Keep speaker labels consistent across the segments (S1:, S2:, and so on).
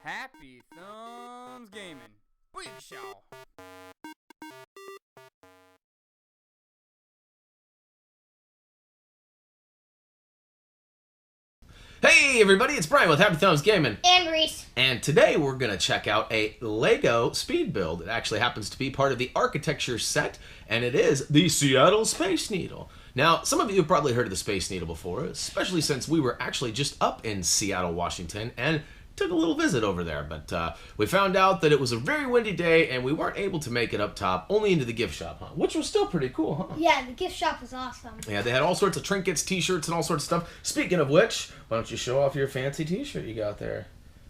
S1: Happy Thumbs Gaming. Big show.
S2: Hey everybody, it's Brian with Happy Thumbs Gaming.
S3: And Rhyse.
S2: And today we're going to check out a Lego speed build. It actually happens to be part of the architecture set, and it is the Seattle Space Needle. Now, some of you have probably heard of the Space Needle before, especially since we were actually just up in Seattle, Washington, and took a little visit over there. But we found out that it was a very windy day, and we weren't able to make it up top, only into the gift shop, huh? Which was still pretty cool, huh?
S3: Yeah, the gift shop was awesome.
S2: Yeah, they had all sorts of trinkets, t-shirts, and all sorts of stuff. Speaking of which, why don't you show off your fancy t-shirt you got there?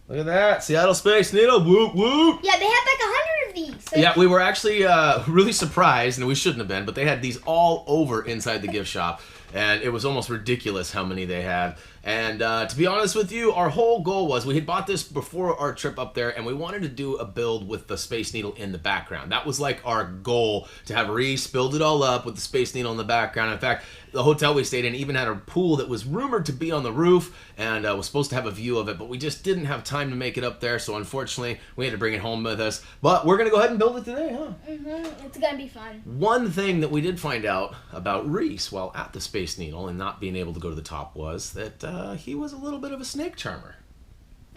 S2: Look at that. Seattle Space Needle. Whoop, whoop.
S3: Yeah, they had like 100 of these. So
S2: yeah, we were actually really surprised, and we shouldn't have been, but they had these all over inside the gift shop, and it was almost ridiculous how many they had. And to be honest with you, our whole goal was, we had bought this before our trip up there, and we wanted to do a build with the Space Needle in the background. That was like our goal, to have Rhyse build it all up with the Space Needle in the background. In fact, the hotel we stayed in even had a pool that was rumored to be on the roof, and was supposed to have a view of it, but we just didn't have time to make it up there, so unfortunately, we had to bring it home with us. But we're going to go ahead and build it today, huh?
S3: Mm-hmm. It's going to be fun.
S2: One thing that we did find out about Rhyse while at the Space Needle and not being able to go to the top was that he was a little bit of a snake charmer.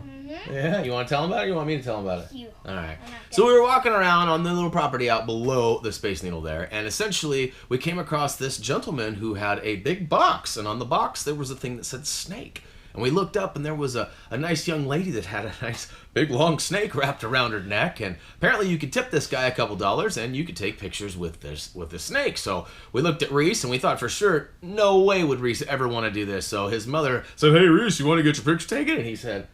S3: Mm-hmm.
S2: Yeah, you want to tell him about it, or you want me to tell him about it?
S3: You.
S2: All right. So we were walking around on the little property out below the Space Needle there, and essentially we came across this gentleman who had a big box, and on the box there was a thing that said snake. And we looked up, and there was a nice young lady that had a nice big long snake wrapped around her neck, and apparently you could tip this guy a couple dollars and you could take pictures with this snake. So we looked at Rhyse, and we thought for sure, no way would Rhyse ever want to do this. So his mother said, "Hey Rhyse, you want to get your picture taken?" And he said,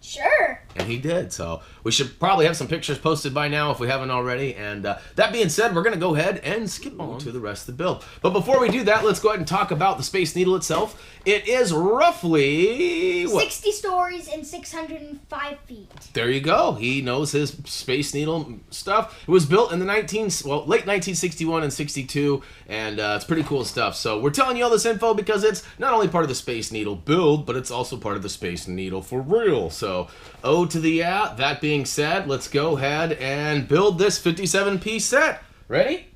S3: "Sure."
S2: And he did. So we should probably have some pictures posted by now if we haven't already. And that being said, we're going to go ahead and skip on to the rest of the build. But before we do that, let's go ahead and talk about the Space Needle itself. It is roughly... what?
S3: 60 stories and 605 feet.
S2: There you go. He knows his Space Needle stuff. It was built in the late 1961 and 62, and it's pretty cool stuff. So we're telling you all this info because it's not only part of the Space Needle build, but it's also part of the Space Needle for real. So, O to the yeah. That being said, let's go ahead and build this 57-piece set. Ready?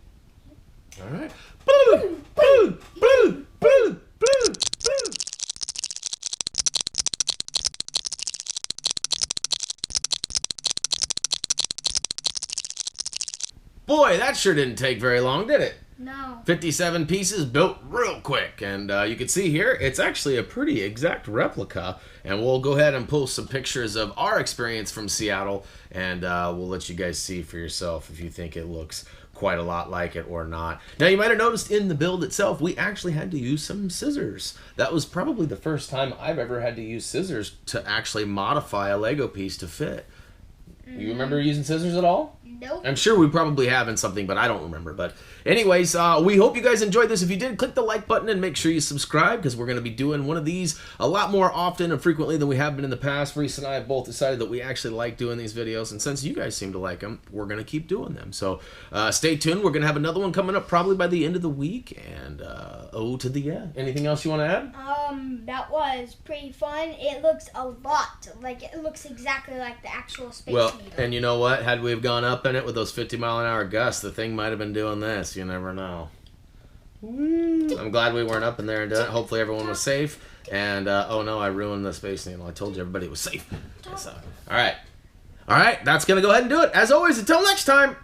S2: All right. Boom, boom, boom, boom, boom, boom. Boy, that sure didn't take very long, did it?
S3: No.
S2: 57 pieces built real quick, and you can see here, it's actually a pretty exact replica, and we'll go ahead and post some pictures of our experience from Seattle, and we'll let you guys see for yourself if you think it looks quite a lot like it or not. Now, you might have noticed in the build itself, we actually had to use some scissors. That was probably the first time I've ever had to use scissors to actually modify a Lego piece to fit. You remember using scissors at all?
S3: Nope.
S2: I'm sure we probably have in something, but I don't remember. But anyways, we hope you guys enjoyed this. If you did, click the like button and make sure you subscribe, because we're going to be doing one of these a lot more often and frequently than we have been in the past. Rhyse and I have both decided that we actually like doing these videos, and since you guys seem to like them, we're going to keep doing them. So stay tuned. We're going to have another one coming up probably by the end of the week. And O to the yeah. Anything else you want to add?
S3: That was pretty fun. It looks a lot like it looks exactly like the actual Space Needle.
S2: And you know what? Had we have gone up in it with those 50-mile-an-hour gusts, the thing might have been doing this. You never know. I'm glad we weren't up in there and did it. Hopefully everyone was safe. And, oh no, I ruined the Space Needle. I told you everybody it was safe. So, all right. All right, that's going to go ahead and do it. As always, until next time.